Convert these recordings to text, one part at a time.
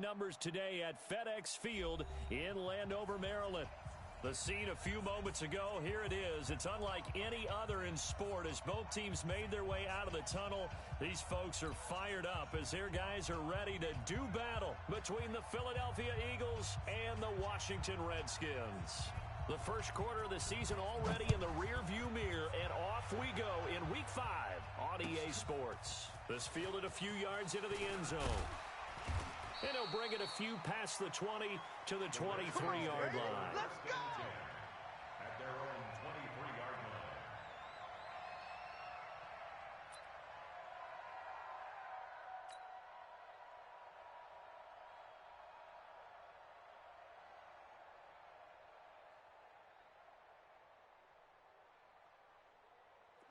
numbers today at FedEx Field in Landover, Maryland. The scene a few moments ago, here it is. It's unlike any other in sport as both teams made their way out of the tunnel. These folks are fired up as their guys are ready to do battle between the Philadelphia Eagles and the Washington Redskins. The first quarter of the season already in the rearview mirror, and off we go in Week 5 on EA Sports. This fielded a few yards into the end zone. And he'll bring it a few past the 20 to the 23-yard line. Let's go! At their own 23-yard line.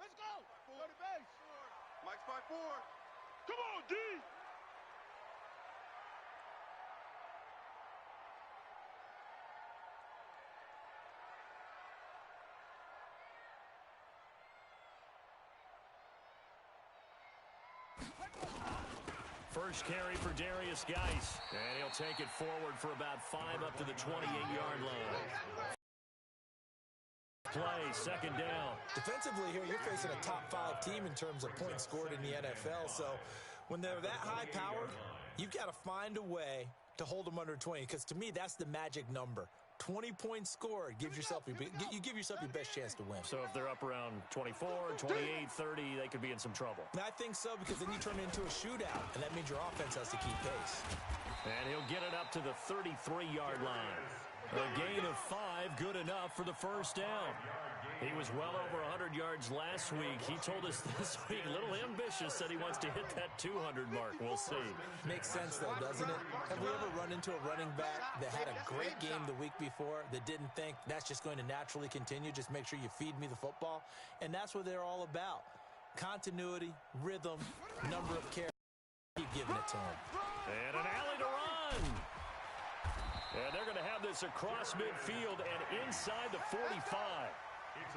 Let's go! Go to base. Mike's 5-4. Come on, D! First carry for Darius Geis, and he'll take it forward for about 5 up to the 28-yard line. Play, second down. Defensively here, you're facing a top 5 team in terms of points scored in the NFL. So when they're that high powered, you've got to find a way to hold them under 20, because to me, that's the magic number. 20 points scored gives yourself you give yourself your best chance to win. So if they're up around 24, 28, 30, they could be in some trouble. I think so, because then you turn it into a shootout, and that means your offense has to keep pace. And he'll get it up to the 33-yard line. A gain of 5, good enough for the first down. He was well over 100 yards last week. He told us this week, a little ambitious, said he wants to hit that 200 mark. We'll see. Makes sense, though, doesn't it? Have we ever run into a running back that had a great game the week before that didn't think that's just going to naturally continue? Just make sure you feed me the football. And that's what they're all about. Continuity, rhythm, number of carries. Keep giving it to him. And an alley to run. And they're going to have this across midfield and inside the 45.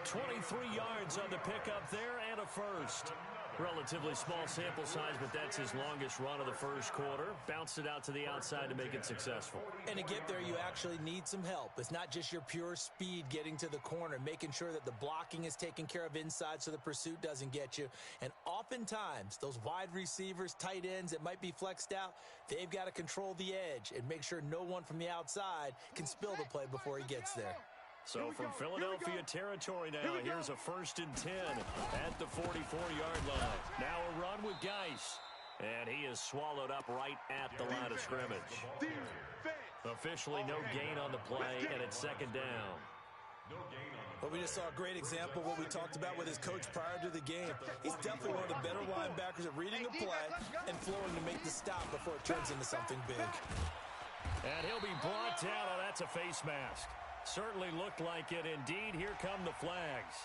23 yards on the pickup there and a first. Relatively small sample size, but that's his longest run of the first quarter. Bounced it out to the outside to make it successful. And to get there, you actually need some help. It's not just your pure speed getting to the corner, making sure that the blocking is taken care of inside so the pursuit doesn't get you. And oftentimes, those wide receivers, tight ends that might be flexed out, they've got to control the edge and make sure no one from the outside can spill the play before he gets there. So from Philadelphia territory now, here's a 1st and 10 at the 44-yard line. Now a run with Geis. And he is swallowed up right at the line of scrimmage. Officially no gain on the play, and it's second down. But we just saw a great example of what we talked about with his coach prior to the game. He's definitely one of the better linebackers at reading the play and flowing to make the stop before it turns into something big. And he'll be brought down. Oh, that's a face mask. Certainly looked like it. Indeed, here come the flags.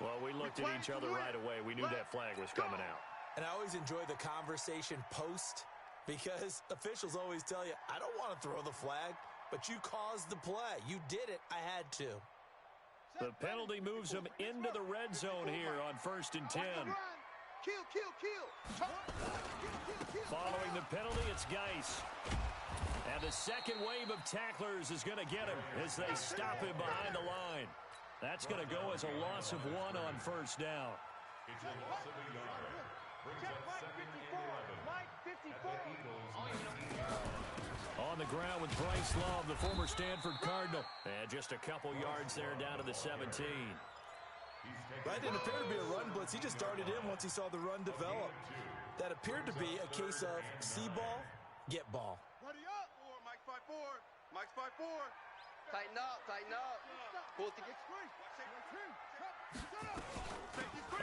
Well, we looked at each other right away. We knew that flag was coming out. And I always enjoy the conversation post, because officials always tell you, I don't want to throw the flag, but you caused the play. You did it. I had to. The penalty moves him into the red zone here on 1st and 10. Following the penalty, it's Geis. And the second wave of tacklers is going to get him as they stop him behind the line. That's going to go as a loss of 1 on 1st down. It's a loss of a yard. Brings up 2nd and 11. At the Eagles' On the ground with Bryce Love, the former Stanford Cardinal. And just a couple yards there down to the 17. That didn't appear to be a run blitz. He just darted in once he saw the run develop. That appeared to be a case of see ball, get ball. Mike's 5-4. Mike's 5-4. Tighten up, tighten up. Pull to get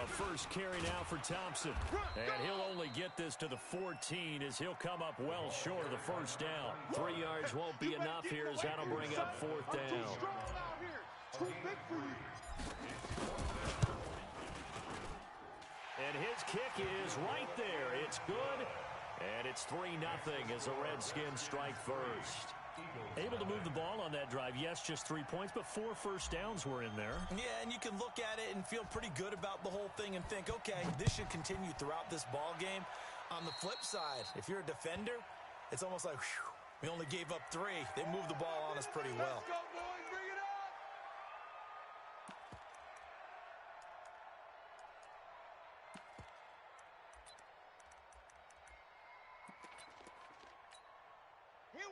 A first carry now for Thompson. And he'll only get this to the 14 as he'll come up well short of the first down. 3 yards won't be enough here as that'll bring up 4th down. And his kick is right there. It's good. And it's 3-0 as the Redskins strike first. Able to move the ball on that drive. Yes, just 3 points, but 4 first downs were in there. Yeah, and you can look at it and feel pretty good about the whole thing and think, okay, this should continue throughout this ball game. On the flip side, if you're a defender, it's almost like, whew, We only gave up 3. They moved the ball on us pretty well. Let's go, boys. Bring it up.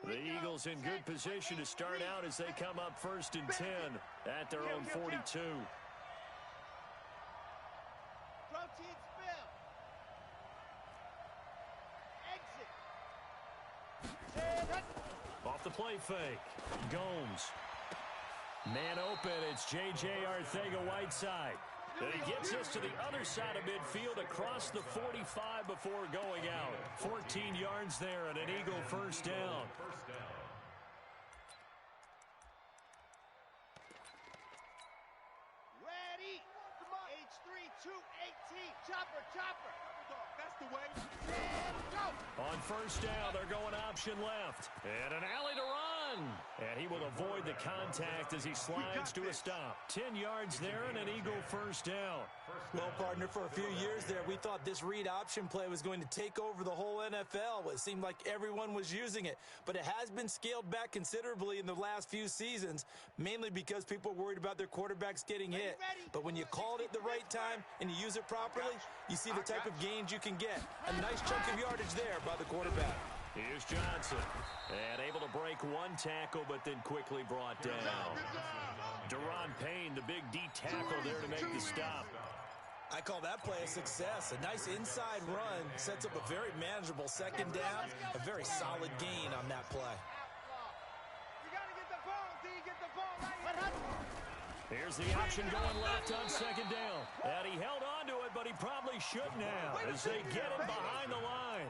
The Eagles in good position to start out as they come up 1st and 10 at their own 42. Protein spill. Exit. Off the play fake. Gomes. Man open. It's J.J. Arcega-Whiteside. And he gets us to the other side of midfield across the 45 before going out. 14 yards there and an Eagle first down. Ready. Come on. H3218. Chopper. That's the way. Go. On first down, they're going option left. And an alley to run. And he will avoid the contact as he slides to a stop. 10 yards there and an Eagle first down. Well, partner, for a few years there, we thought this read option play was going to take over the whole NFL. It seemed like everyone was using it. But it has been scaled back considerably in the last few seasons, mainly because people are worried about their quarterbacks getting hit. But when you call it at the right time and you use it properly, you see the type of gains you can get. A nice chunk of yardage there by the quarterback. Here's Johnson. And able to break one tackle, but then quickly brought down. Deron Payne, the big D tackle there to make the stop. I call that play a success. A nice inside run sets up a very manageable second down. A very solid gain on that play. You got to get the ball. D, get the ball right here. Here's the option going left on second down. And he held on to it, but he probably shouldn't have as they get him behind the line.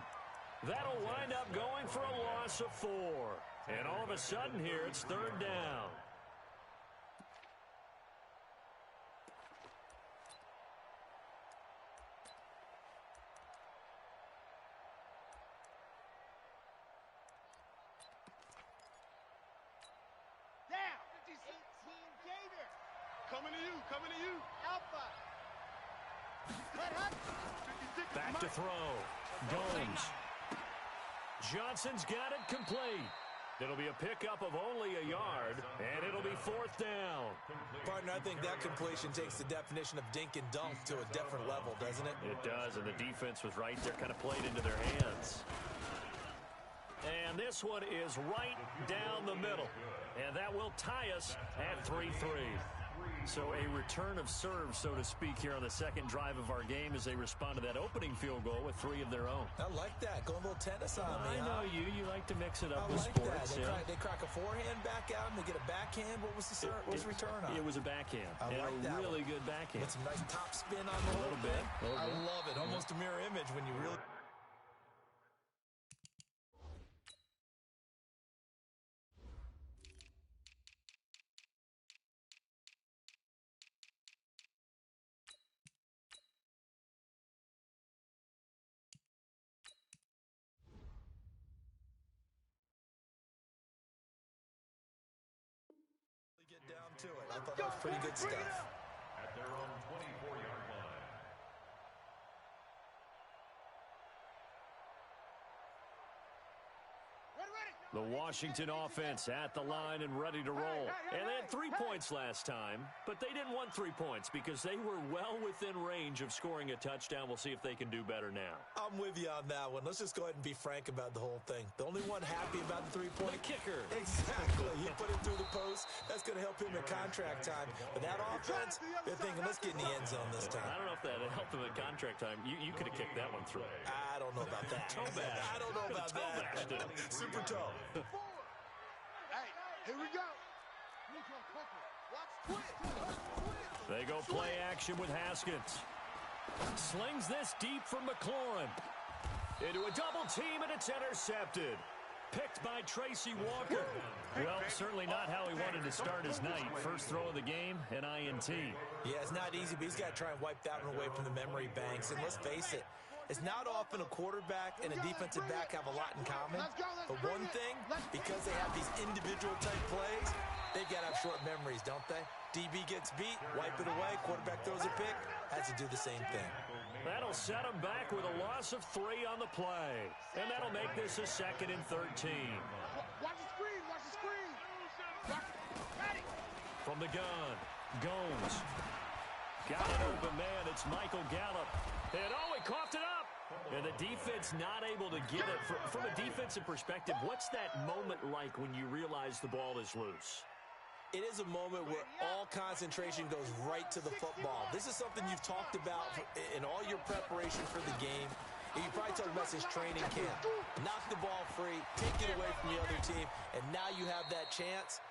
That'll wind up going for a loss of 4. And all of a sudden here, it's 3rd down. Down. 18 Gator. Coming to you. Alpha. Back to throw. Gomes. Johnson's got it complete. It'll be a pickup of only a yard, and it'll be 4th down. Partner, I think that completion takes the definition of dink and dunk to a different level, doesn't it? It does, and the defense was right there, kind of played into their hands. And this one is right down the middle, and that will tie us at 3-3. So a return of serve, so to speak, here on the second drive of our game as they respond to that opening field goal with 3 of their own. I like that. Going a little tennis on me. I know you. You like to mix it up I with like sports. That. They crack a forehand back out and they get a backhand. What was the serve? What was the return on? It was a backhand. I like a that really one. good backhand. With some nice top spin on the whole thing. I love it. Almost a mirror image when you really... down to it. I thought that was pretty good stuff. At their own 24-yard line. The Washington offense at the line and ready to roll. And they had 3 points last time, but they didn't want 3 points because they were well within range of scoring a touchdown. We'll see if they can do better now. I'm with you on that one. Let's just go ahead and be frank about the whole thing. The only one happy about the three-point kicker. Exactly. He put it through the post. That's going to help him in contract time. But that offense, they're thinking, let's get in the end zone this time. I don't know if that helped him in contract time. You could have kicked that one through. I don't know about that. Toe bash. I don't know about that. Super toe. Hey, here we go. They go play action with Haskins. Slings this deep from McLaurin. Into a double team, and it's intercepted. Picked by Tracy Walker. Well, certainly not how he wanted to start his night. First throw of the game, an INT. Yeah, it's not easy, but he's got to try and wipe that one away from the memory banks. And let's face it, it's not often a quarterback and a defensive back have a lot in common. But one thing, because they have these individual type plays, they've got to have short memories, don't they? DB gets beat, wipe it away, quarterback throws a pick, has to do the same thing. That'll set him back with a loss of 3 on the play. And that'll make this a 2nd and 13. From the gun, Gomes. Got an open man. It's Michael Gallup. And, he coughed it up. And the defense not able to get it. From a defensive perspective, what's that moment like when you realize the ball is loose? It is a moment where all concentration goes right to the football. This is something you've talked about in all your preparation for the game. You probably talked about since training camp. Knock the ball free, take it away from the other team, and now you have that chance.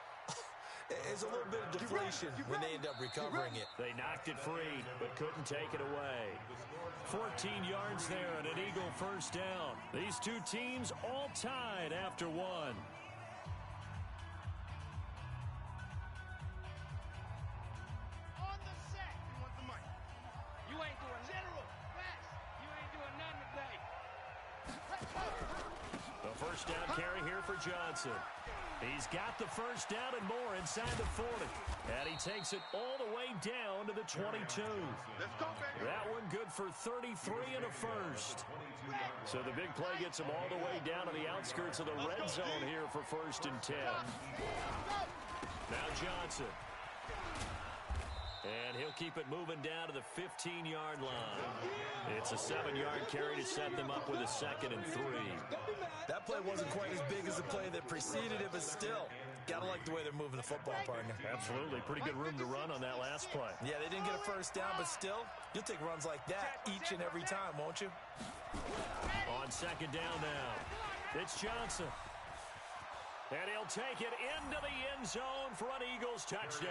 It's a little bit of deflation when they end up recovering it. They knocked it free, but couldn't take it away. 14 yards there and an Eagle first down. These two teams all tied after one. On the set. You want the mic? You ain't doing general. West. You ain't doing nothing today. Let's go. The first down carry here for Johnson. He's got the first down and more inside the 40. And he takes it all the way down to the 22. Let's go, baby. That one good for 33 and a first. So the big play gets him all the way down to the outskirts of the red zone here for 1st and 10. Now Johnson. And he'll keep it moving down to the 15-yard line. It's a 7-yard carry to set them up with a 2nd and 3. That play wasn't quite as big as the play that preceded it, but still, gotta like the way they're moving the football, partner. Absolutely. Pretty good room to run on that last play. Yeah, they didn't get a first down, but still, you'll take runs like that each and every time, won't you? On 2nd down now, it's Johnson. And he'll take it into the end zone for an Eagles touchdown.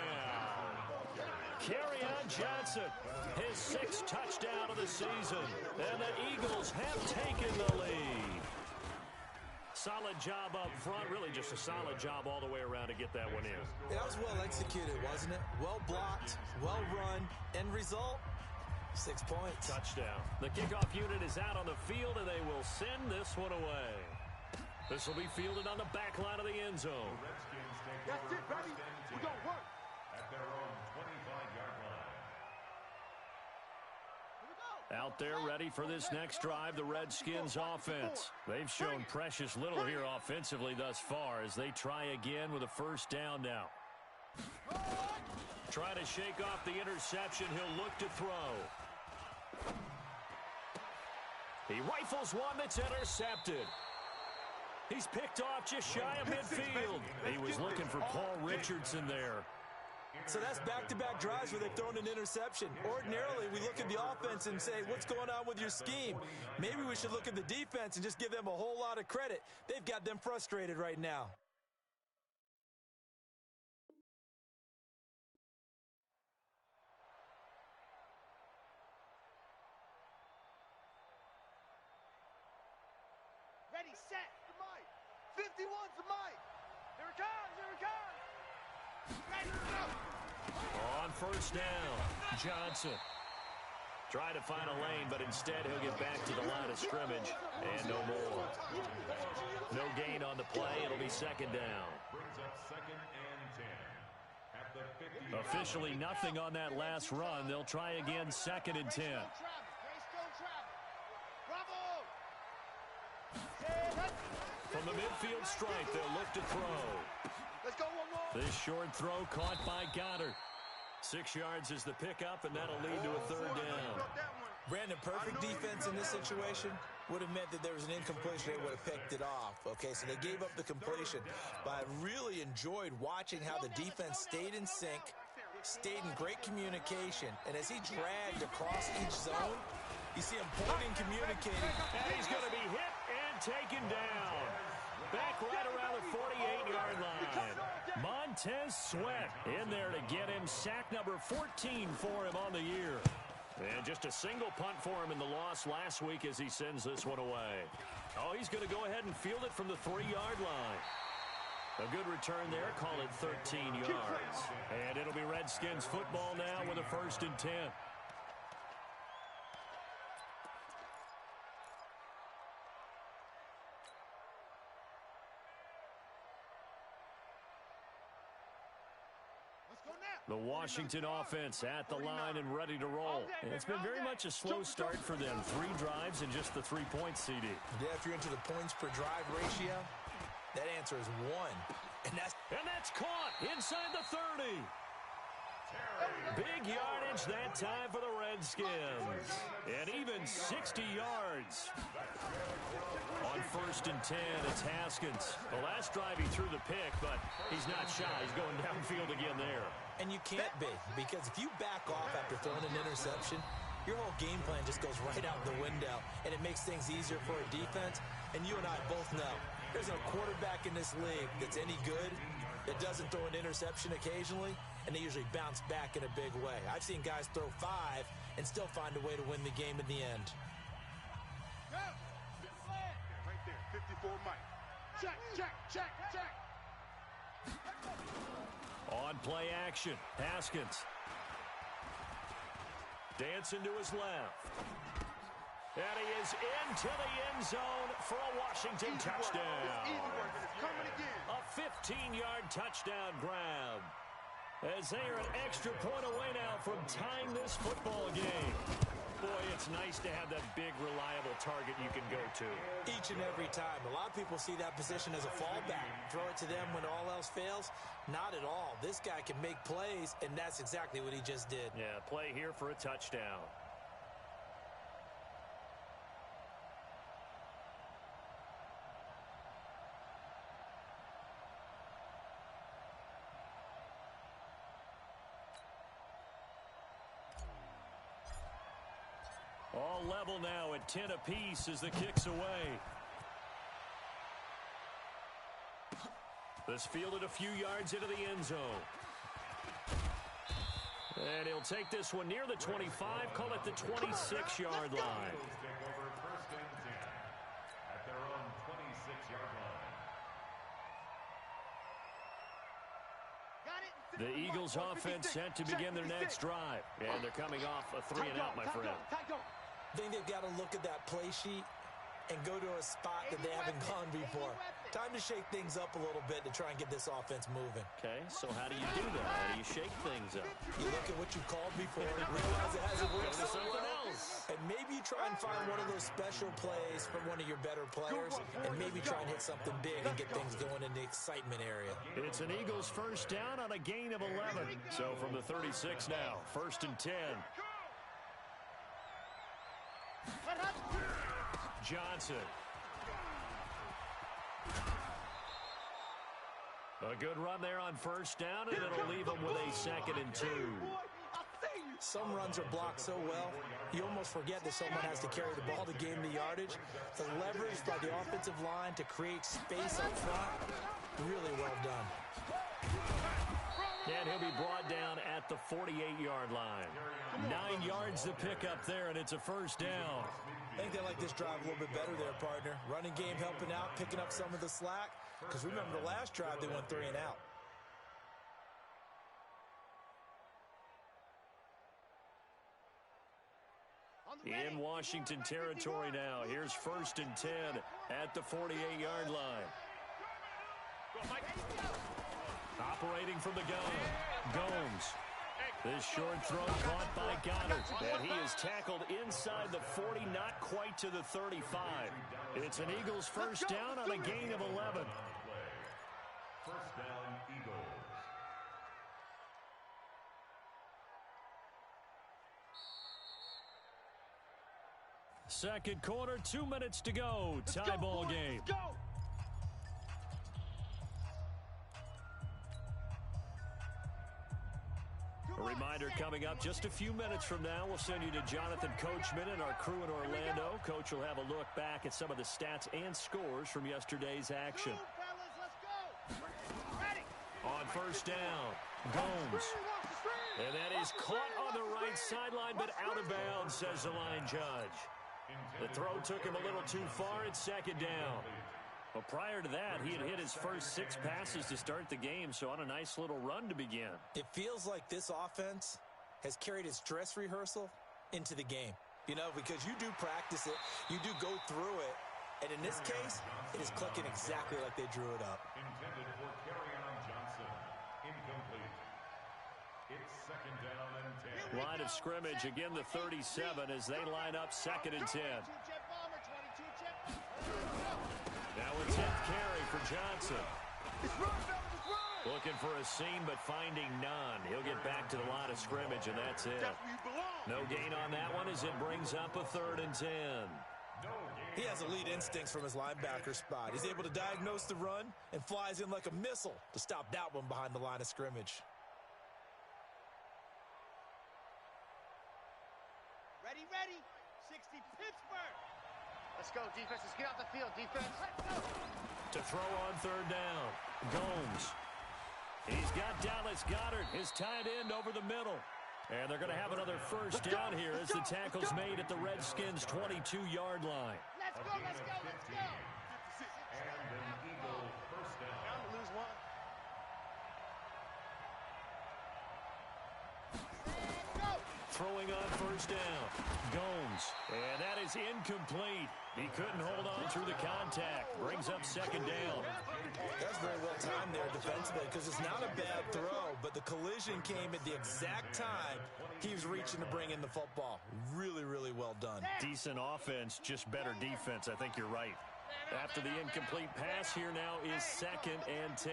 Carry on Johnson, his 6th touchdown of the season. And the Eagles have taken the lead. Solid job up front, really just a solid job all the way around to get that one in. That was well executed, wasn't it? Well blocked, well run, end result, 6 points. Touchdown. The kickoff unit is out on the field, and they will send this one away. This will be fielded on the back line of the end zone. That's it, baby. We're going to work. At their own 25-yard line. Out there ready for this next drive, the Redskins offense. They've shown precious little here offensively thus far as they try again with a first down now. Trying to shake off the interception. He'll look to throw. He rifles one that's intercepted. He's picked off just shy of midfield. He was looking for Paul Richardson there. So that's back-to-back drives where they've thrown an interception. Ordinarily, we look at the offense and say, what's going on with your scheme? Maybe we should look at the defense and just give them a whole lot of credit. They've got them frustrated right now. Ready, set. The mic. 51's the mic. Here it comes. Here it comes. Ready, go. On first down, Johnson. Trying to find a lane, but instead he'll get back to the line of scrimmage. And no more. No gain on the play. It'll be 2nd down. Brings up 2nd and 10. At the 50. Officially nothing on that last run. They'll try again 2nd and 10. From the midfield stripe, they'll look to throw. Let's go one more. This short throw caught by Goddard. 6 yards is the pickup, and that'll lead to a 3rd down. Brandon, perfect defense in this situation would have meant that there was an incompletion. They would have picked it off. Okay, so they gave up the completion. But I really enjoyed watching how the defense stayed in sync, stayed in great communication. And as he dragged across each zone, you see him pointing, communicating. And he's going to be hit and taken down. Back right around the 48-yard line. Montez Sweat in there to get him sack number 14 for him on the year. And just a single punt for him in the loss last week as he sends this one away. Oh, he's going to go ahead and field it from the 3-yard line. A good return there, call it 13 yards. And it'll be Redskins football now with a 1st and 10. The Washington offense at the line and ready to roll. And it's been very much a slow start for them. 3 drives and just the 3 points, CD. Yeah, if you're into the points per drive ratio, that answer is 1. And that's caught inside the 30. Big yardage that time for the Redskins. And even 60 yards. On 1st and 10, it's Haskins. The last drive he threw the pick, but he's not shy. He's going downfield again there. And you can't be, because if you back off after throwing an interception, your whole game plan just goes right out the window, and it makes things easier for a defense. And you and I both know there's a quarterback in this league that's any good that doesn't throw an interception occasionally, and they usually bounce back in a big way. I've seen guys throw 5 and still find a way to win the game in the end. Right there, 54 Mike. Check, check, check, check. On play action, Haskins. Dancing to his left. And he is into the end zone for a Washington touchdown. A 15-yard touchdown grab. As they are an extra point away now from tying this football game. Boy, it's nice to have that big, reliable target you can go to. Each and every time. A lot of people see that position as a fallback. Throw it to them when all else fails. Not at all. This guy can make plays, and that's exactly what he just did. Yeah, play here for a touchdown. All level now at 10 apiece as the kick's away. This fielded a few yards into the end zone. And he'll take this one near the 25, call it the 26-yard line. The Eagles offense set to begin their next drive. And they're coming off a 3-and-out, my friend. I think they've got to look at that play sheet and go to a spot that they haven't gone before. Time to shake things up a little bit to try and get this offense moving. Okay, so how do you do that? How do you shake things up? You look at what you called before, realize it hasn't worked so well, and maybe you try and find one of those special plays from one of your better players, and maybe try and hit something big and get things going in the excitement area. It's an Eagles first down on a gain of 11. So from the 36 now, 1st and 10. Johnson. A good run there on 1st down, and it'll leave him with a 2nd and 2. Some runs are blocked so well, you almost forget that someone has to carry the ball to gain the yardage. The leverage by the offensive line to create space up front, really well done. And he'll be brought down at the 48-yard line. 9 yards to pick up there, and it's a 1st down. I think they like this drive a little bit better there, partner. Running game helping out, picking up some of the slack. Because remember, the last drive, they went 3-and-out. In Washington territory now. Here's 1st and 10 at the 48-yard line. Operating from the gun, Gomes. This short throw caught by Goddard. And he is tackled inside the 40, not quite to the 35. It's an Eagles first down on a gain of 11. First down, Eagles. Second quarter, 2 minutes to go. Tie ball game. A reminder coming up just a few minutes from now. We'll send you to Jonathan Coachman and our crew in Orlando. Coach will have a look back at some of the stats and scores from yesterday's action. On 1st down, Gomes. And that is caught on the right sideline, but out of bounds, says the line judge. The throw took him a little too far. It's 2nd down. Well, prior to that, he had hit his first 6 passes to start the game, so on a nice little run to begin. It feels like this offense has carried its dress rehearsal into the game. You know, because you do practice it, you do go through it, and in this case, it is clicking exactly like they drew it up. Intended for Kerryon Johnson. Incomplete. It's 2nd down and 10. Line of scrimmage, again the 37 as they line up 2nd and 10. Now a 10th carry for Johnson. Well, Looking for a seam, but finding none. He'll get back to the line of scrimmage, and that's it. No gain on that one as it brings up a 3rd and 10. He has elite instincts from his linebacker spot. He's able to diagnose the run and flies in like a missile to stop that one behind the line of scrimmage. Ready, ready. 60 Pittsburgh. Let's go, defense. Let's get off the field, defense. To throw on 3rd down. Gomes. He's got Dallas Goedert, his tight end, over the middle. And they're going to have another 1st down here as the tackle's made at the Redskins' 22-yard line. Let's go, let's go, let's go. And an Eagle 1st down. Down to lose 1. Throwing on 1st down. Gomes. And that is incomplete. He couldn't hold on through the contact. Brings up 2nd down. That's very well timed there defensively because it's not a bad throw, but the collision came at the exact time he was reaching to bring in the football. Really, really well done. Decent offense, just better defense. I think you're right. After the incomplete pass, here now is 2nd and 10.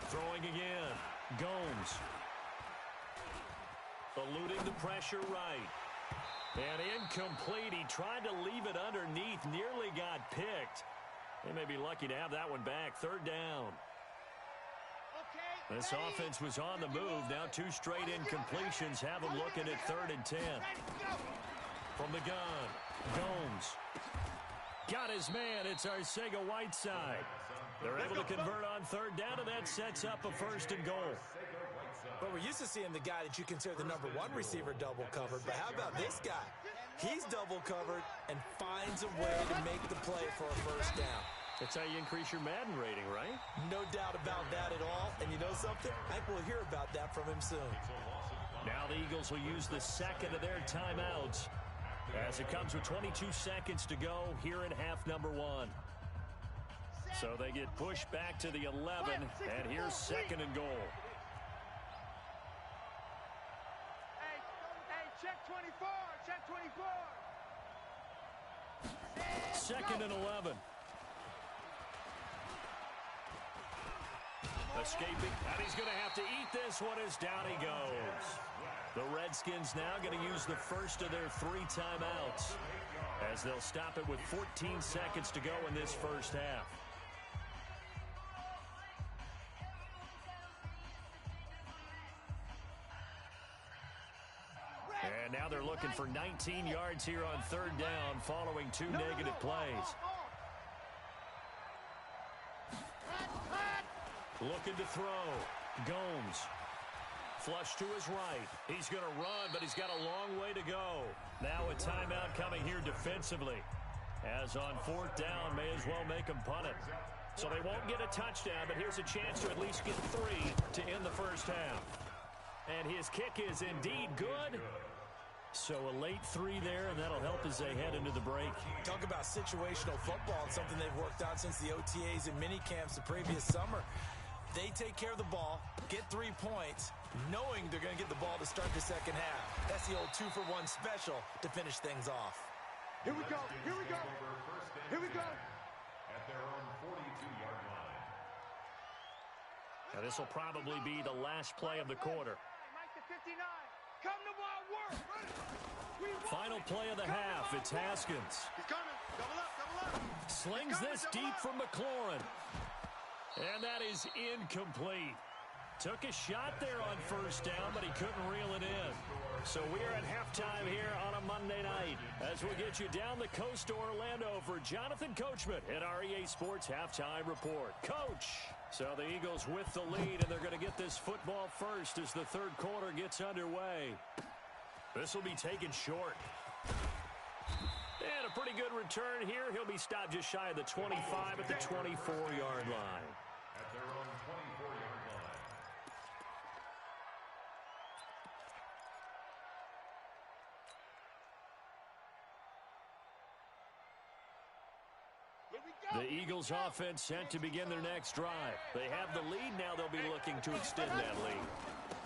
Throwing again. Gomes. Eluding the pressure right. And incomplete. He tried to leave it underneath. Nearly got picked. They may be lucky to have that one back. 3rd down. This offense was on the move. Now 2 straight incompletions have them looking at 3rd and 10. From the gun. Gomes. Got his man. It's Arcega-Whiteside. They're able to convert on 3rd down, and that sets up a 1st and goal. But we're used to seeing the guy that you consider the #1 receiver double covered. But how about this guy? He's double covered and finds a way to make the play for a 1st down. That's how you increase your Madden rating, right? No doubt about that at all. And you know something? I think we'll hear about that from him soon. Now the Eagles will use the 2nd of their timeouts as it comes with 22 seconds to go here in half number 1. So they get pushed back to the 11, and here's 2nd and goal. Check 24, check 24. 2nd and 11. Escaping, and he's going to have to eat this one as down he goes. The Redskins now going to use the 1st of their 3 timeouts as they'll stop it with 14 seconds to go in this 1st half. And now they're looking for 19 yards here on 3rd down following 2 negative plays. Looking to throw. Gomes. Flush to his right. He's going to run, but he's got a long way to go. Now a timeout coming here defensively. As on 4th down, may as well make him punt it. So they won't get a touchdown, but here's a chance to at least get 3 to end the 1st half. And his kick is indeed good. So a late 3 there, and that'll help as they head into the break. Talk about situational football and something they've worked on since the OTAs and mini camps the previous summer. They take care of the ball, get 3 points, knowing they're going to get the ball to start the 2nd half. That's the old 2-for-1 special to finish things off. Here we go, here we go, here we go. At their own 42-yard line. Now this will probably be the last play of the quarter. Mike to 59. Come to my work. Final play of the half. It's Haskins. He's coming. Double up, double up. Slings this deep from McLaurin. And that is incomplete. Took a shot there on 1st down, but he couldn't reel it in. So we're at halftime here on a Monday night as we get you down the coast to Orlando for Jonathan Coachman at our EA Sports Halftime Report. Coach! So the Eagles with the lead, and they're going to get this football first as the 3rd quarter gets underway. This will be taken short. And a pretty good return here. He'll be stopped just shy of the 25 at the 24-yard line. At their own 24-yard line. The Eagles offense set to begin their next drive. They have the lead. Now they'll be looking to extend that lead.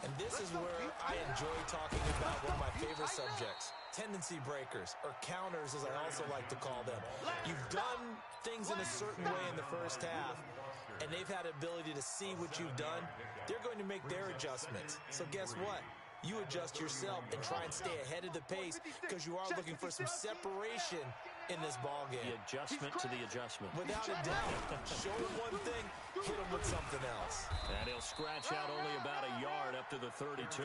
And this is where I enjoy talking about one of my favorite subjects, tendency breakers, or counters as I also like to call them. You've done things in a certain way in the 1st half. and they've had the ability to see what you've done, they're going to make their adjustments. So guess what? You adjust yourself and try and stay ahead of the pace because you are looking for some separation in this ball game. The adjustment to the adjustment. Without a doubt. Show him one thing, hit him with something else. And he'll scratch out only about a yard up to the 32.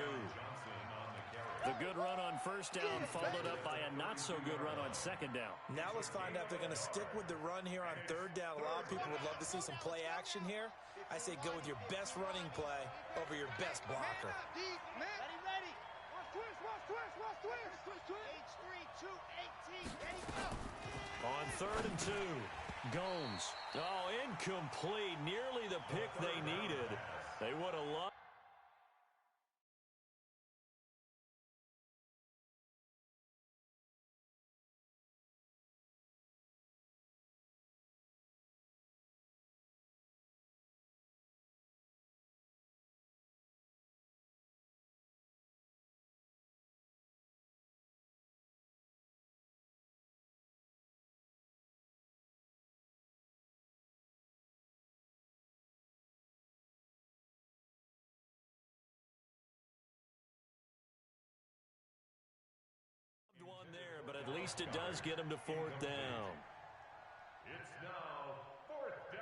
The good run on first down followed up by a not-so-good run on second down. Now let's find out if they're going to stick with the run here on third down. A lot of people would love to see some play action here. I say go with your best running play over your best blocker. Ready. Watch twist. H3, 2, 18. Ready, go. On third and 2, Gomes. Oh, incomplete. Nearly the pick they needed. They would have loved. One there, but at least it does get him to fourth down. It's now fourth down.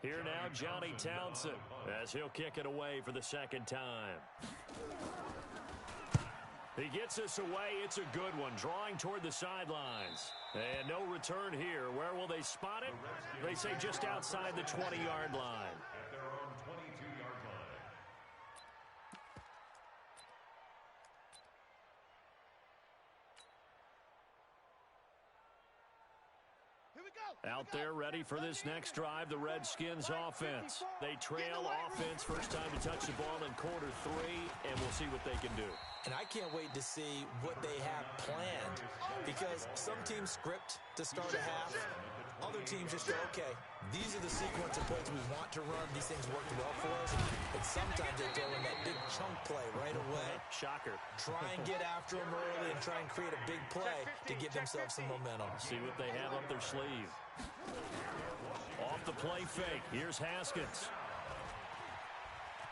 Here now, Johnny Townsend, as he'll kick it away for the second time. He gets us away. It's a good one, drawing toward the sidelines. And no return here. Where will they spot it? They say just outside the 20-yard line. At their own 22-yard line. Here we go. Out there ready for this next drive, the Redskins offense. They trail offense first time to touch the ball in quarter 3, and we'll see what they can do. And I can't wait to see what they have planned because some teams script to start a half. Other teams just go, okay, these are the sequence of plays we want to run. These things worked well for us. And sometimes they throw in that big chunk play right away. Shocker. Try and get after them early and try and create a big play to give themselves some momentum. See what they have up their sleeve. Off the play fake. Here's Haskins.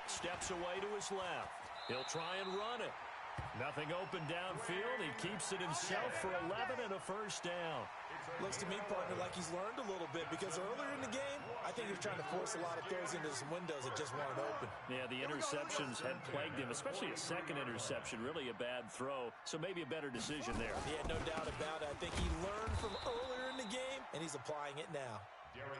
Steps away to his left. He'll try and run it. Nothing open downfield. He keeps it himself for 11 and a first down. Looks to me, partner, like he's learned a little bit because earlier in the game, I think he was trying to force a lot of throws into some windows that just weren't open. Yeah, the interceptions had plagued him, especially a second interception, really a bad throw. So maybe a better decision there. Yeah, no doubt about it. I think he learned from earlier in the game, and he's applying it now.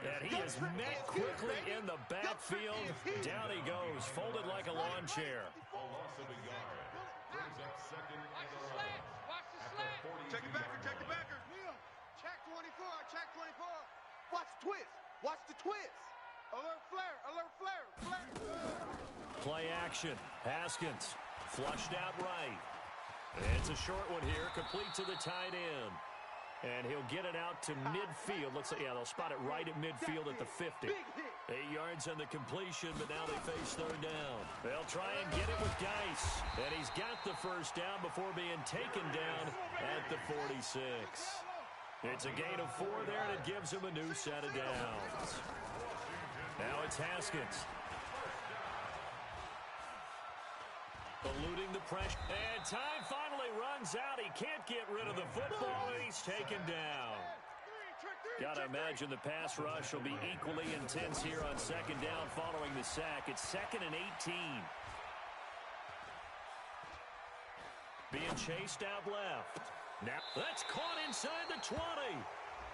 And he is met quickly in the backfield. Down he goes, folded like a lawn chair. A loss of a yard. Brings up second and 11. Watch the slant. Check the backer. Check 24. Check 24. Watch the twist. Watch the twist. Alert flare. Play action. Haskins flushed out right. It's a short one here, complete to the tight end. And he'll get it out to midfield. Looks like, yeah, they'll spot it right at midfield at the 50. 8 yards on the completion, but now they face third down. They'll try and get it with Geis. And he's got the first down before being taken down at the 46. It's a gain of 4 there, and it gives him a new set of downs. Now it's Haskins. Eluding the pressure. And time finally runs out. He can't get rid of the football, and he's taken down. Got to imagine the pass rush will be equally intense here on second down following the sack. It's 2nd and 18. Being chased out left. Now that's caught inside the 20.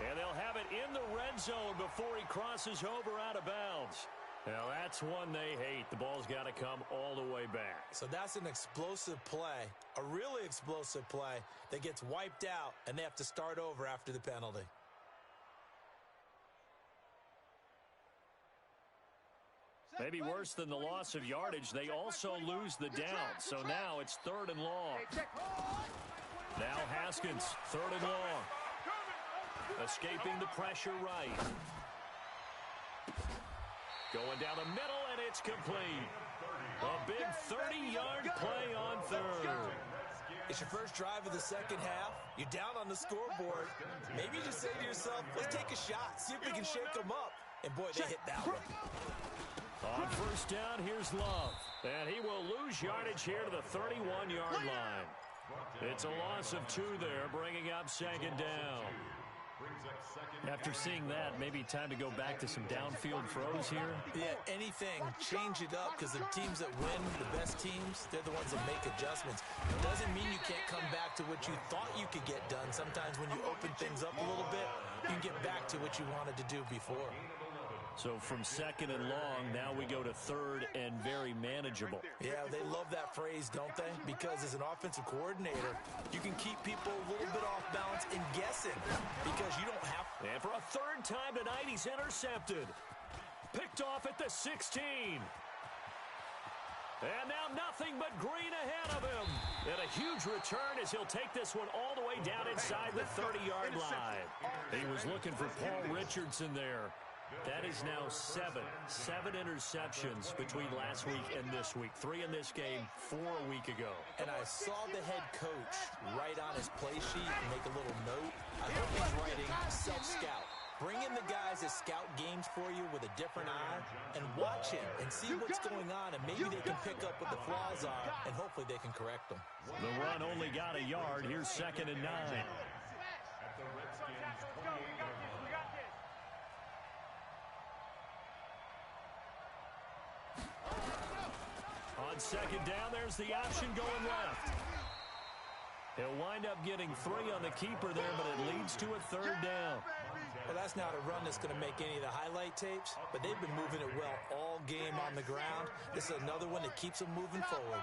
And they'll have it in the red zone before he crosses over out of bounds. Now that's one they hate. The ball's got to come all the way back. So that's an explosive play, a really explosive play that gets wiped out, and they have to start over after the penalty. Maybe worse than the loss of yardage, they also lose the down. So now it's 3rd and long. Now Haskins, 3rd and long. Escaping the pressure right. Going down the middle, and it's complete. A big 30-yard play on third. It's your first drive of the second half. You're down on the scoreboard. Maybe you just say to yourself, let's take a shot, see if we can shake them up. And boy, they hit that one. On first down, here's Love. And he will lose yardage here to the 31-yard line. It's a loss of 2 there, bringing up second down. After seeing that, maybe time to go back to some downfield throws here. Yeah, anything. Change it up because the teams that win, the best teams, they're the ones that make adjustments. It doesn't mean you can't come back to what you thought you could get done. Sometimes when you open things up a little bit, you can get back to what you wanted to do before. So from second and long, now we go to third and very manageable. Yeah, they love that phrase, don't they? Because as an offensive coordinator, you can keep people a little bit off balance and guessing because you don't have. And for a third time tonight, he's intercepted. Picked off at the 16. And now nothing but green ahead of him. And a huge return as he'll take this one all the way down inside the 30-yard line. He was looking for Paul Richardson there. That is now 7 interceptions between last week and this week. 3 in this game, 4 a week ago. And I saw the head coach write on his play sheet and make a little note. I hope he's writing self-scout. Bring in the guys that scout games for you with a different eye and watch him and see what's going on, and maybe they can pick up what the flaws are, and hopefully they can correct them. The run only got a yard. Here's second and 9. On second down, there's the option going left. He'll wind up getting 3 on the keeper there, but it leads to a third down. Well, that's not a run that's going to make any of the highlight tapes, but they've been moving it well all game on the ground. This is another one that keeps them moving forward.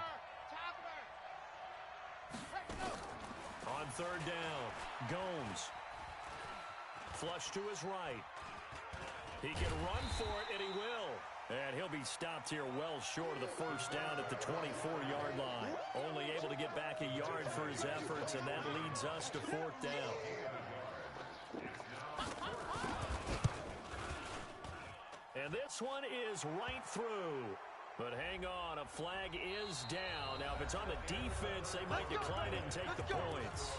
On third down, Gomes. Flush to his right. He can run for it, and he will. And he'll be stopped here well short of the first down at the 24-yard line. Only able to get back a yard for his efforts, and that leads us to fourth down. And this one is right through. But hang on, a flag is down. Now, if it's on the defense, they might decline it and take the points.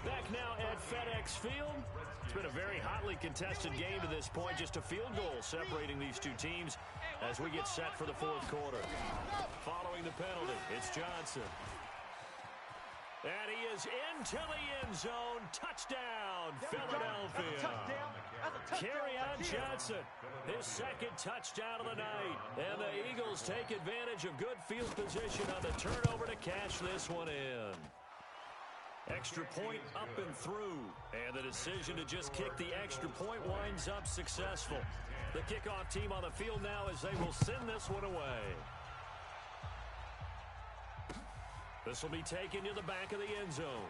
Back now at FedEx Field. It's been a very hotly contested game to this point. Just a field goal separating these two teams as we get set for the fourth quarter. Following the penalty, it's Johnson. And he is into the end zone. Touchdown, Philadelphia. Kerryon Johnson, his second touchdown of the night. And the Eagles take advantage of good field position on the turnover to cash this one in. Extra point up and through. And the decision to just kick the extra point winds up successful. The kickoff team on the field now as they will send this one away. This will be taken to the back of the end zone.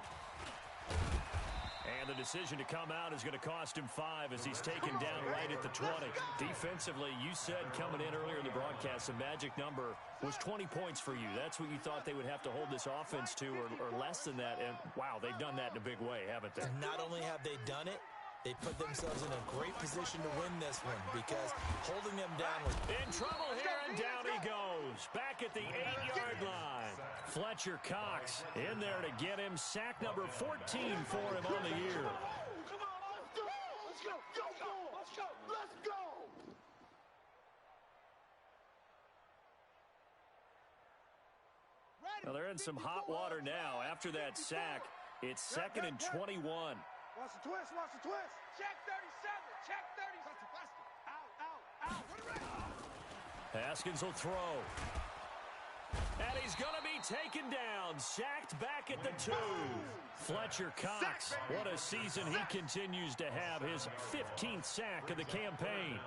And the decision to come out is going to cost him 5 as he's taken down right at the 20. Defensively, you said coming in earlier in the broadcast, the magic number was 20 points for you. That's what you thought they would have to hold this offense to, or less than that. And, wow, they've done that in a big way, haven't they? Not only have they done it, they put themselves in a great position to win this one because holding them down was... In trouble here, and down he goes. Back at the 8-yard line. Fletcher Cox in there to get him. Sack number 14 for him on the year. Come on, let's go! Let's go! Let's go! Let's go! Well, they're in some hot water now. After that sack, it's second and 21. Watch the twist, watch the twist. Check 37, check 37. Out, out, out. Run around. Haskins will throw. And he's going to be taken down. Sacked back at the 2. Fletcher Cox, what a season he continues to have. His 15th sack of the campaign.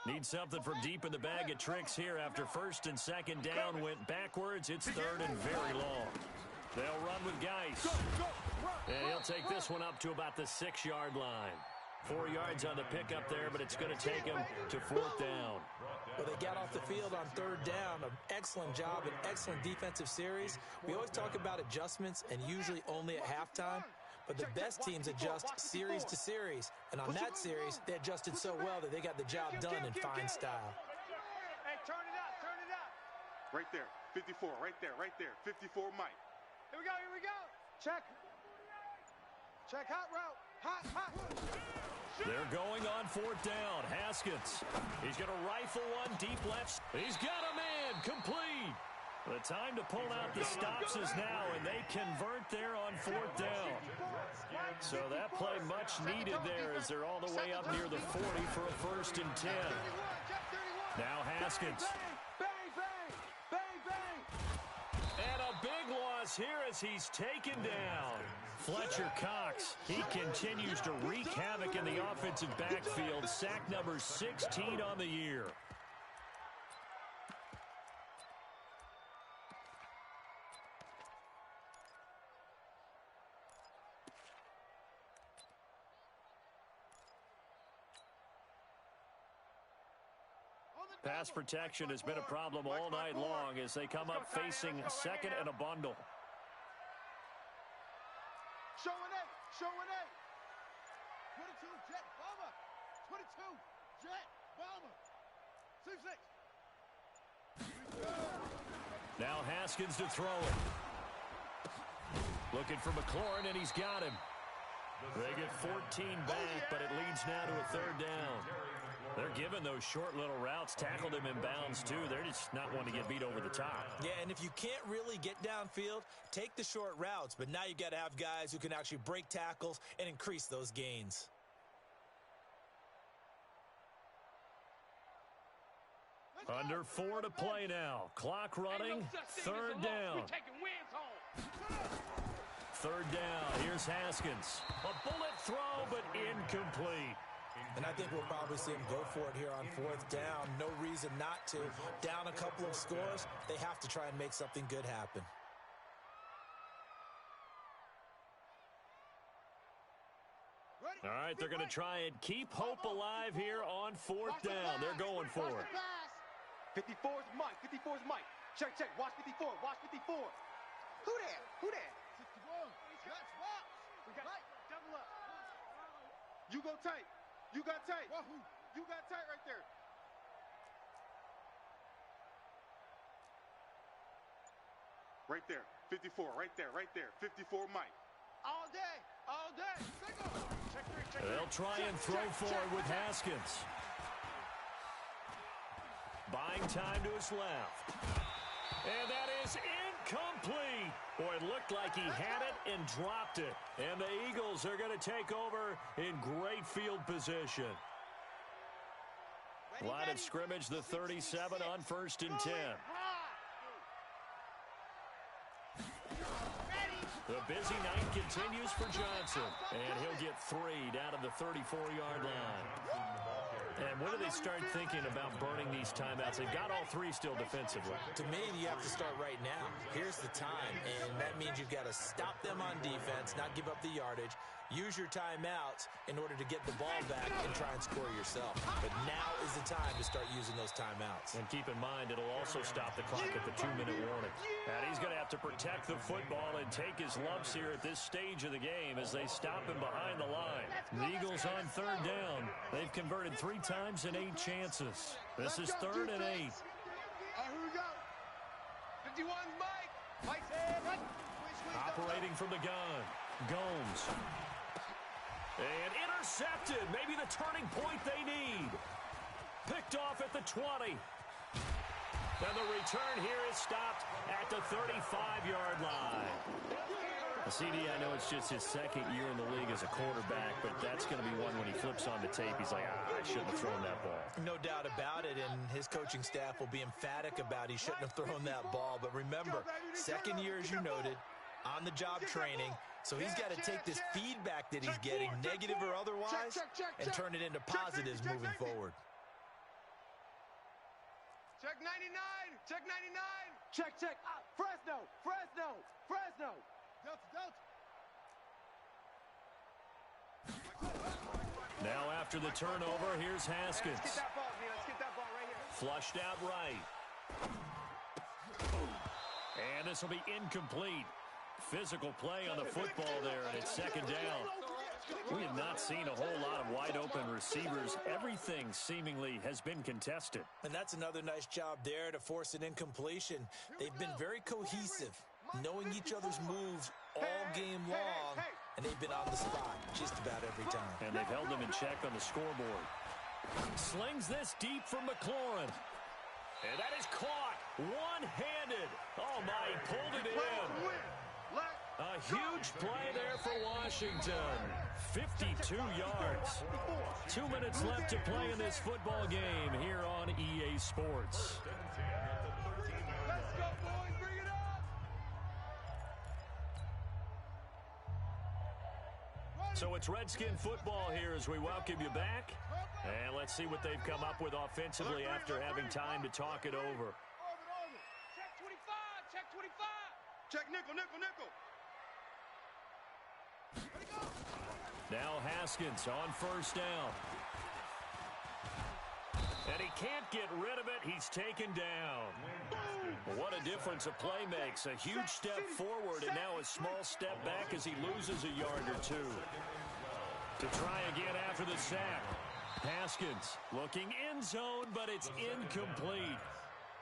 Need something from deep in the bag of tricks here after first and second down went backwards. It's third and very long. They'll run with Geis. And he'll take this one up to about the 6-yard line. 4 yards on the pickup there, but it's going to take him to fourth down. Well, they got off the field on third down. An excellent job, an excellent defensive series. We always talk about adjustments and usually only at halftime. but the best teams adjust series to series. And on that series, they adjusted so well that they got the job done in fine style. Hey, turn it up, turn it up. Right there, 54, right there, 54 Mike. Here we go, here we go. Check. Check, hot route. Hot, hot. They're going on fourth down. Haskins. He's going to rifle one deep left. He's got a man. Complete. The time to pull out the stops is now, and they convert there on fourth down. So that play much needed there as they're all the way up near the 40 for a 1st and 10. Now Haskins. Bang, bang, bang, bang. And a big loss here as he's taken down. Fletcher Cox, he continues to wreak havoc in the offensive backfield. Sack number 16 on the year. Pass protection has been a problem all night long as they come up facing second and a bundle. Show an 8, show an 8. 22, jet, bomber. 22, jet, bomber. 6-6. Now Haskins to throw it. Looking for McLaurin, and he's got him. They get 14 back, but it leads now to a 3rd down. They're giving those short little routes, tackled him in bounds, too. They're just not wanting to get beat over the top. Yeah, and if you can't really get downfield, take the short routes. But now you got to have guys who can actually break tackles and increase those gains. Under 4 to play now. Clock running, 3rd down. 3rd down, here's Haskins. A bullet throw, but incomplete. And I think we'll probably see him go for it here on 4th down. No reason not to. Down a couple of scores, they have to try and make something good happen. All right, they're going to try and keep hope alive here on 4th down. They're going for it. 54's Mike, 54's Mike. Check, check, watch 54, watch 54. Who there? Who there? 61. We got double up. You go tight. You got tight. You got tight right there. Right there. 54. Right there. 54 Mike. All day. All day. Check three, check They'll try and throw forward with Haskins. Buying time to his left. And that is incomplete. Boy, it looked like he had it and dropped it. And the Eagles are going to take over in great field position. Line of scrimmage, the 37 on 1st and 10. The busy night continues for Johnson. And he'll get 3 down to the 34-yard line. And when do they start thinking about burning these timeouts? They've got all 3 still defensively. To me, you have to start right now. Here's the time, and that means you've got to stop them on defense, not give up the yardage, use your timeouts in order to get the ball back and try and score yourself. But now is the time to start using those timeouts. And keep in mind, it'll also stop the clock at the 2-minute warning. And he's going to have to protect the football and take his lumps here at this stage of the game as they stop him behind the line. The Eagles on 3rd down. They've converted 3 times in 8 chances. This is 3rd and 8. All right, here we go. 51's Mike. Mike's head. Operating from the gun. Gomes. And intercepted. Maybe the turning point they need. Picked off at the 20. And the return here is stopped at the 35-yard line. CD, I know it's just his 2nd year in the league as a quarterback, but that's going to be one when he flips on the tape. He's like, I shouldn't have thrown that ball. No doubt about it, and his coaching staff will be emphatic about he shouldn't have thrown that ball. But remember, 2nd year, as you noted, on-the-job training, so he's got to take this feedback that he's getting, negative or otherwise, and turn it into positives moving forward. Check 99. Check 99. Check, check. Fresno. Fresno. Fresno. Delta, Delta. Now after the turnover, here's Haskins. Let's get that ball, man. Let's get that ball right here. Flushed out right. And this will be incomplete. Physical play on the football there, and it's second down. We have not seen a whole lot of wide-open receivers. Everything seemingly has been contested. And that's another nice job there to force an incompletion. They've been very cohesive, knowing each other's moves all game long, and they've been on the spot just about every time. And they've held them in check on the scoreboard. Slings this deep from McLaurin. And that is caught one-handed. Oh, my, he pulled it in. A huge play there for Washington. 52 yards. 2 minutes left to play in this football game here on EA Sports. Let's go, boys. Bring it up. So it's Redskin football here as we welcome you back. And let's see what they've come up with offensively after having time to talk it over. Check 25. Check 25. Check nickel, nickel, nickel. Now Haskins on first down. And he can't get rid of it. He's taken down. What a difference a play makes. A huge step forward and now a small step back as he loses a yard or two. To try again after the sack. Haskins looking end zone, but it's incomplete.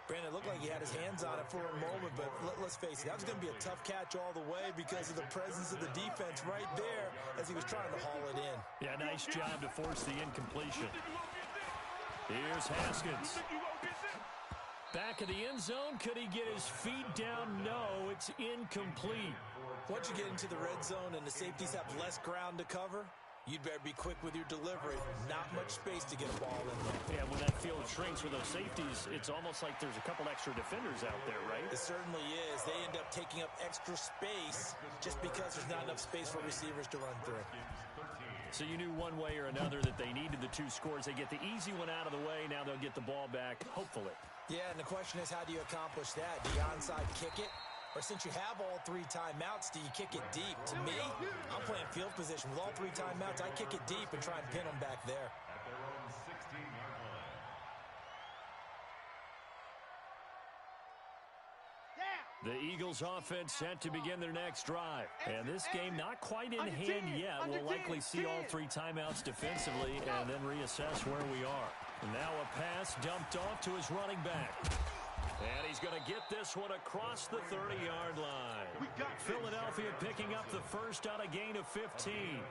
Brandon, it looked like he had his hands on it for a moment, but let's face it, that was going to be a tough catch all the way because of the presence of the defense right there as he was trying to haul it in. Yeah, nice job to force the incompletion. Here's Haskins. Back of the end zone. Could he get his feet down? No, it's incomplete. Once you get into the red zone and the safeties have less ground to cover, you'd better be quick with your delivery. Not much space to get a ball in there. Yeah, when that field shrinks with those safeties, it's almost like there's a couple extra defenders out there, right? It certainly is. They end up taking up extra space just because there's not enough space for receivers to run through. So you knew one way or another that they needed the two scores. They get the easy one out of the way. Now they'll get the ball back, hopefully. Yeah, and the question is, how do you accomplish that? Do you onside kick it? Or since you have all three timeouts, do you kick it deep? To me, I'm playing field position. With all three timeouts, I kick it deep and try and pin them back there. At their own 16-yard line. The Eagles offense set to begin their next drive. And this game not quite in hand yet. We'll likely see all three timeouts defensively and then reassess where we are. And now a pass dumped off to his running back. And he's going to get this one across the 30-yard line. Philadelphia picking up the first on a gain of 15.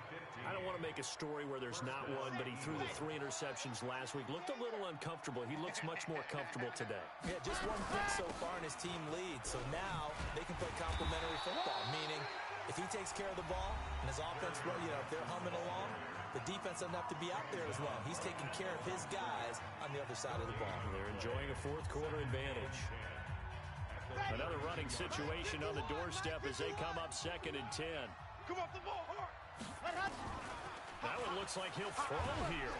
I don't want to make a story where there's not one, but he threw the 3 interceptions last week. Looked a little uncomfortable. He looks much more comfortable today. Yeah, just 1 pick so far and his team leads. So now they can play complementary football, meaning if he takes care of the ball and his offense, if they're humming along, the defense doesn't have to be out there as well. He's taking care of his guys on the other side of the ball. They're enjoying a fourth-quarter advantage. Another running situation on the doorstep as they come up 2nd and 10. Come off the ball, hard. That one looks like he'll throw here.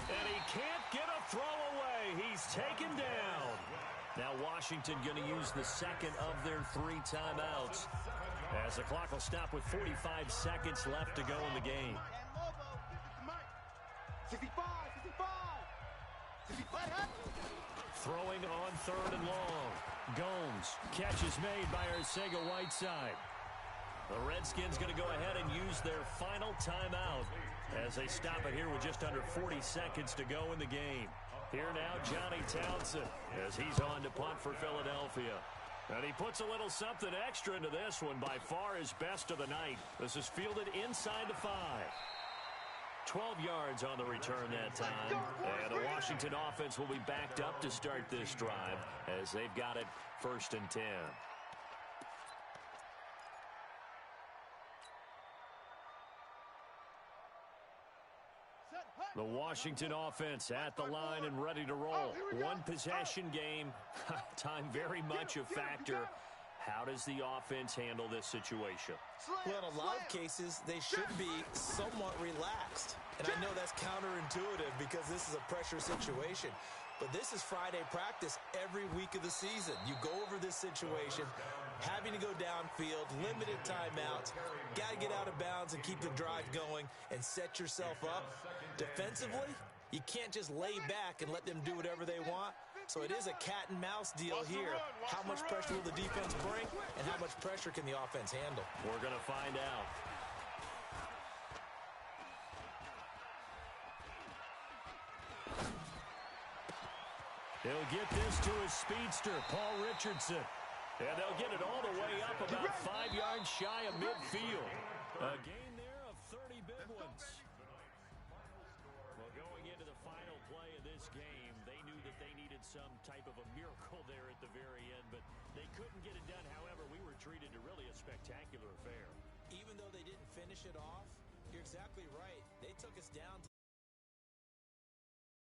And he can't get a throw away. He's taken down. Now Washington going to use the second of their 3 timeouts as the clock will stop with 45 seconds left to go in the game. 65. Throwing on 3rd and long. Gomes. Catch is made by Arcega-Whiteside. The Redskins going to go ahead and use their final timeout as they stop it here with just under 40 seconds to go in the game. Here now, Johnny Townsend as he's on to punt for Philadelphia. And he puts a little something extra into this one, by far his best of the night. This is fielded inside the 5. 12 yards on the return that time. And the Washington offense will be backed up to start this drive as they've got it 1st and 10. The Washington offense at the line and ready to roll. 1 possession game. Time very much a factor. How does the offense handle this situation? Well, in a lot of cases, they should be somewhat relaxed. And I know that's counterintuitive because this is a pressure situation. But this is Friday practice every week of the season. You go over this situation, having to go downfield, limited timeouts, got to get out of bounds and keep the drive going and set yourself up. Defensively, you can't just lay back and let them do whatever they want. So it is a cat and mouse deal here. How much pressure will the defense bring, and how much pressure can the offense handle? We're going to find out. He'll get this to his speedster, Paul Richardson. And they'll get it all the way up about 5 yards shy of midfield. A gain there of 30 big ones. Well, going into the final play of this game, they knew that they needed some type of a miracle there at the very end, but they couldn't get it done. However, we were treated to really a spectacular affair. Even though they didn't finish it off, you're exactly right. They took us down to